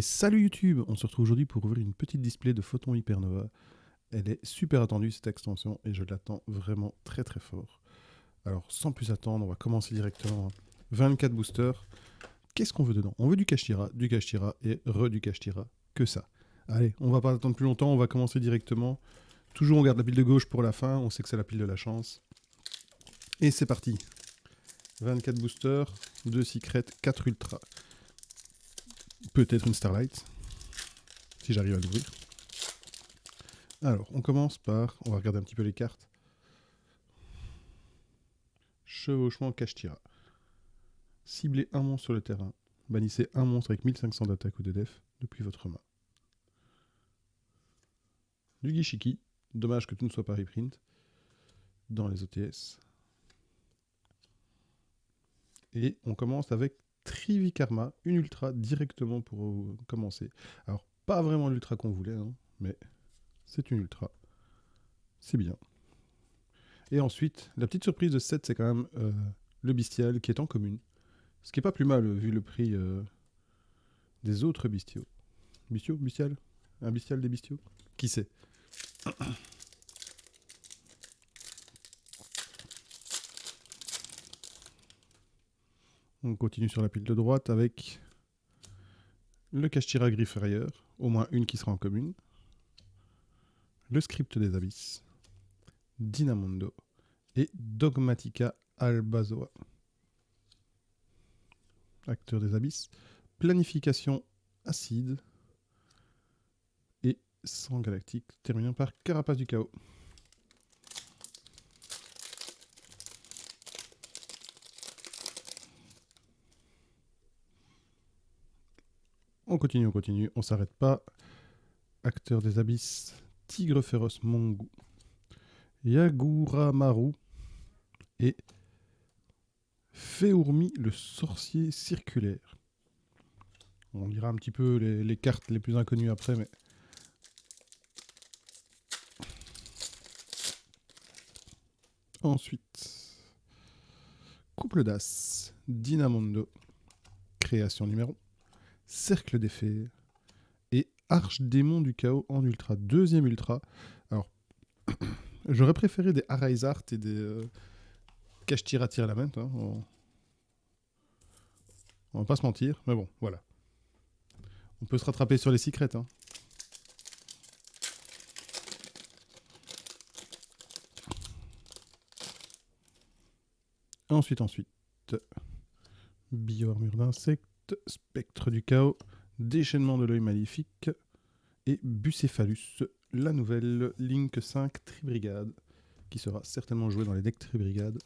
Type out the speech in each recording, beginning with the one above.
Et salut YouTube! On se retrouve aujourd'hui pour ouvrir une petite display de Photon Hypernova. Elle est super attendue cette extension et je l'attends vraiment très très fort. Alors sans plus attendre, on va commencer directement. 24 boosters. Qu'est-ce qu'on veut dedans? On veut du Kashtira et du Kashtira. Que ça. Allez, on va pas attendre plus longtemps, on va commencer directement. Toujours on garde la pile de gauche pour la fin, on sait que c'est la pile de la chance. Et c'est parti. 24 boosters, 2 secrets, 4 ultra. Peut-être une Starlight, si j'arrive à l'ouvrir. Alors, on commence par... On va regarder un petit peu les cartes. Chevauchement Kashtira. Ciblez un monstre sur le terrain. Bannissez un monstre avec 1500 d'attaque ou de def depuis votre main. Du Gishiki. Dommage que tout ne soit pas reprint dans les OTS. Et on commence avec Trivikarma, une ultra directement pour commencer. Alors, pas vraiment l'ultra qu'on voulait, hein, mais c'est une ultra. C'est bien. Et ensuite, la petite surprise de 7, c'est quand même le bestial qui est en commune. Ce qui est pas plus mal vu le prix des autres bestiaux. Bestial? Un bestial des bestiaux? Qui sait? On continue sur la pile de droite avec le Kashtira Grifferier, au moins une qui sera en commune. Le script des abysses. Dynamondo. Et Dogmatica Albazoa. Acteur des abysses. Planification acide. Et sang galactique, terminant par Carapace du chaos. On continue, on s'arrête pas. Acteur des abysses, Tigre féroce Mongu, Yaguramaru et Féourmi le sorcier circulaire. On lira un petit peu les cartes les plus inconnues après, mais... Ensuite, Couple d'As, Dynamondo, Création numéro, Cercle des Fées et Archdémon du Chaos en ultra. Deuxième ultra. Alors, j'aurais préféré des Arise Art et des Kashtira Tirlament. Hein, on va pas se mentir, mais bon, voilà. On peut se rattraper sur les secrets. Hein. Ensuite, bio-armure d'insectes, spectre du chaos, déchaînement de l'œil maléfique et Bucéphalus, la nouvelle Link 5 Tribrigade, qui sera certainement jouée dans les decks Tribrigade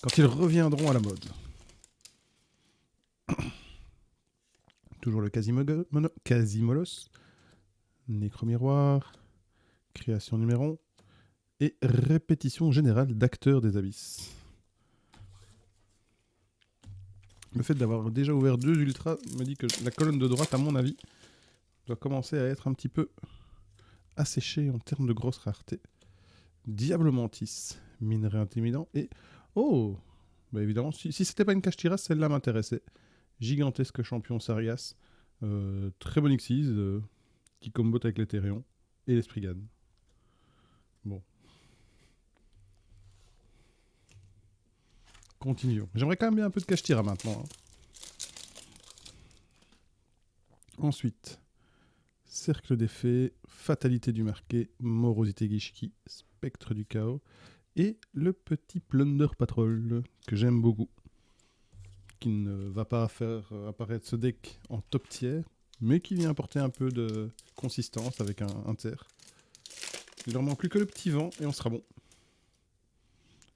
quand ils reviendront à la mode. Toujours le Quasimolos, Nécromiroir, création numéro et répétition générale d'acteurs des abysses. Le fait d'avoir déjà ouvert 2 ultras me dit que la colonne de droite, à mon avis, doit commencer à être un petit peu asséchée en termes de grosse rareté. Diable Mantis, minerai intimidant et... Oh, bah évidemment, si c'était pas une Kashtira, celle-là m'intéressait. Gigantesque champion Sarias, très bon Xyz, qui combote avec l'Etherion et les Spriggan. Bon. Continuons. J'aimerais quand même bien un peu de Kashtira maintenant. Hein. Ensuite, Cercle des Fées, Fatalité du Marqué, Morosité Gishiki, Spectre du Chaos et le petit Plunder Patrol que j'aime beaucoup. Qui ne va pas faire apparaître ce deck en top tier, mais qui vient apporter un peu de consistance avec un terre. Il leur manque plus que le petit vent et on sera bon.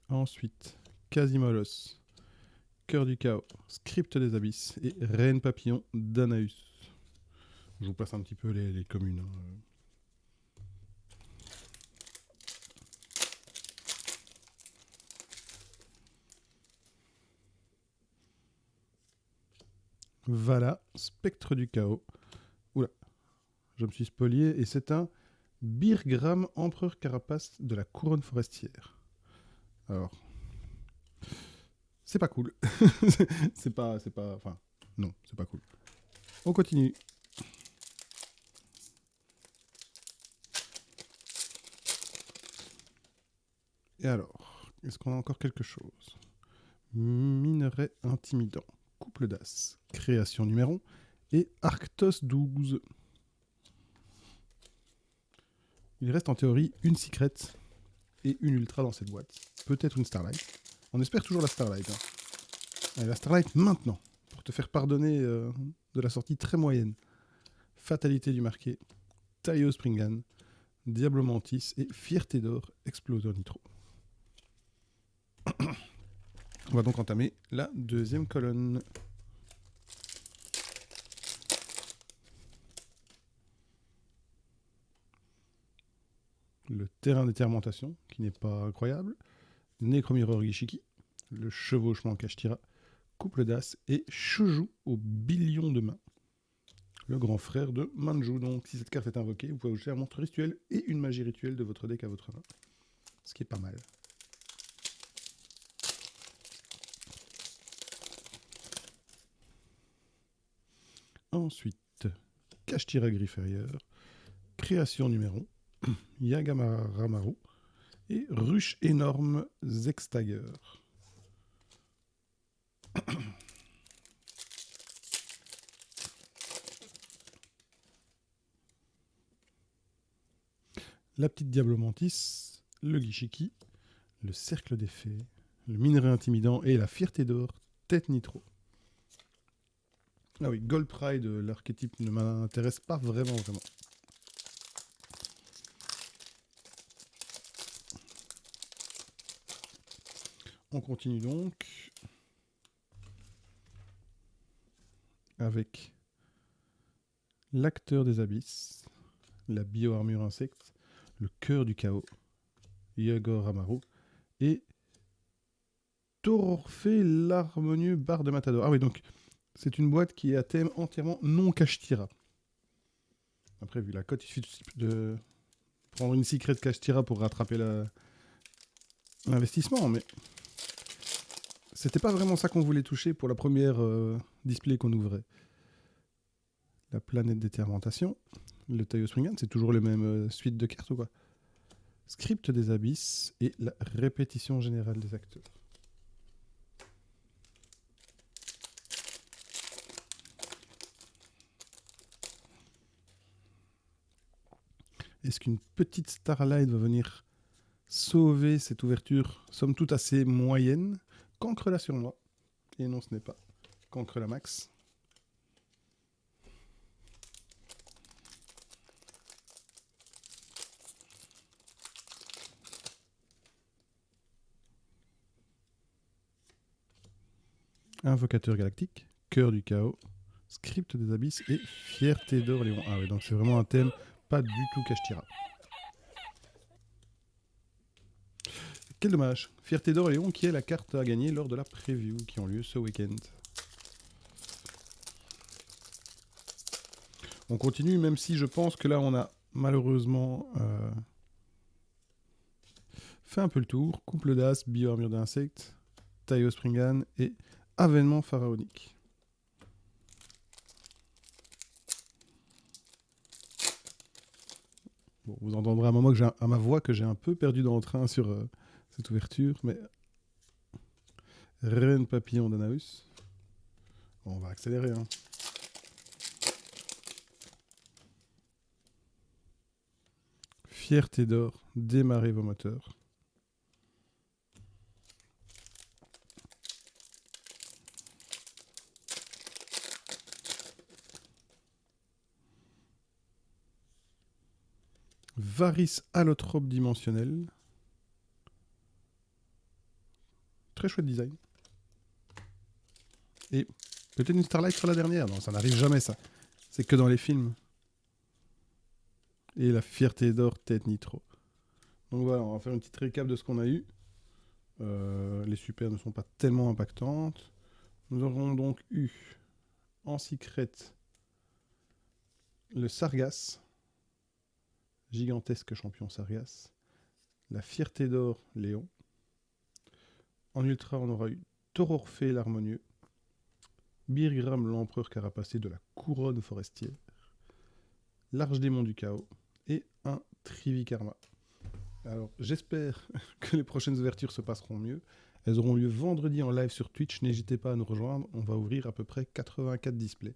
Ensuite, Quasimolos, Cœur du Chaos, Script des Abysses et Reine Papillon d'Anaus. Je vous passe un petit peu les communes. Hein. Voilà, Spectre du Chaos. Oula, je me suis spolié et c'est un Birgram Empereur Carapace de la Couronne Forestière. Alors, c'est pas cool. c'est pas, enfin, non, c'est pas cool. On continue. Et alors, est-ce qu'on a encore quelque chose? Minerai intimidant, couple d'as, création numéro et Arctos 12. Il reste en théorie une secret et une ultra dans cette boîte. Peut-être une Starlight. On espère toujours la Starlight. Hein. Allez, la Starlight maintenant, pour te faire pardonner de la sortie très moyenne. Fatalité du marqué, Taillot Springan, Diablo Mantis et Fierté d'or, Exploseur Nitro. On va donc entamer la deuxième colonne. Le terrain d'étermentation, qui n'est pas incroyable. Necromirror Gishiki, le chevauchement Kashtira, couple d'as et Shuju au billion de mains. Le grand frère de Manju. Donc, si cette carte est invoquée, vous pouvez ajouter un monstre rituel et une magie rituelle de votre deck à votre main. Ce qui est pas mal. Ensuite, Kashtira Grifferieur, création numéro, Yagamamaru et ruche énorme Zextiger. La petite Diablo Mantis, le Gishiki, le cercle des fées, le minerai intimidant et la fierté d'or, tête nitro. Ah oui, Gold Pride, l'archétype ne m'intéresse pas vraiment. On continue donc avec l'acteur des abysses, la bio-armure insecte, le cœur du chaos, Yagor Amaru et Tororphée l'harmonieux bar de Matador. Ah oui, donc c'est une boîte qui est à thème entièrement non Kashtira. Après, vu la cote, il suffit de prendre une secret Kashtira pour rattraper l'investissement, mais c'était pas vraiment ça qu'on voulait toucher pour la première display qu'on ouvrait. La planète d'étermentation, le Taillot Springan, c'est toujours les mêmes suites de cartes ou quoi? Script des abysses et la répétition générale des acteurs. Est-ce qu'une petite Starlight va venir sauver cette ouverture, somme toute assez moyenne? Cancre là sur moi. Et non, ce n'est pas Cancre la max. Invocateur galactique, cœur du chaos, script des abysses et fierté d'Orléans. Ah oui, donc c'est vraiment un thème pas du tout Kashtira. Quel dommage. Fierté d'Orléans qui est la carte à gagner lors de la preview qui ont lieu ce week-end. On continue, même si je pense que là on a malheureusement fait un peu le tour. Couple d'as, bio-armure d'insectes, Taillot Springan et avènement pharaonique. Bon, vous entendrez à ma voix que j'ai un peu perdu dans le train sur cette ouverture, mais Reine Papillon d'Anaus. Bon, on va accélérer. Hein. Fierté d'or, démarrez vos moteurs. Varys allotrope dimensionnel. Très chouette design. Et peut-être une Starlight sur la dernière. Non, ça n'arrive jamais ça. C'est que dans les films. Et la fierté d'or tête nitro. Donc voilà, on va faire une petite récap de ce qu'on a eu. Les super ne sont pas tellement impactantes. Nous aurons donc eu en secret le Sargas, gigantesque champion Sargas, la fierté d'or Léon. En ultra, on aura eu Tororphée l'harmonieux, Birgram l'empereur carapacé de la couronne forestière, l'Arche démon du chaos et un Trivikarma. Alors, j'espère que les prochaines ouvertures se passeront mieux. Elles auront lieu vendredi en live sur Twitch. N'hésitez pas à nous rejoindre. On va ouvrir à peu près 84 displays.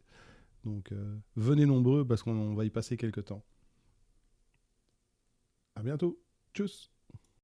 Donc, venez nombreux parce qu'on va y passer quelques temps. À bientôt. Tchuss.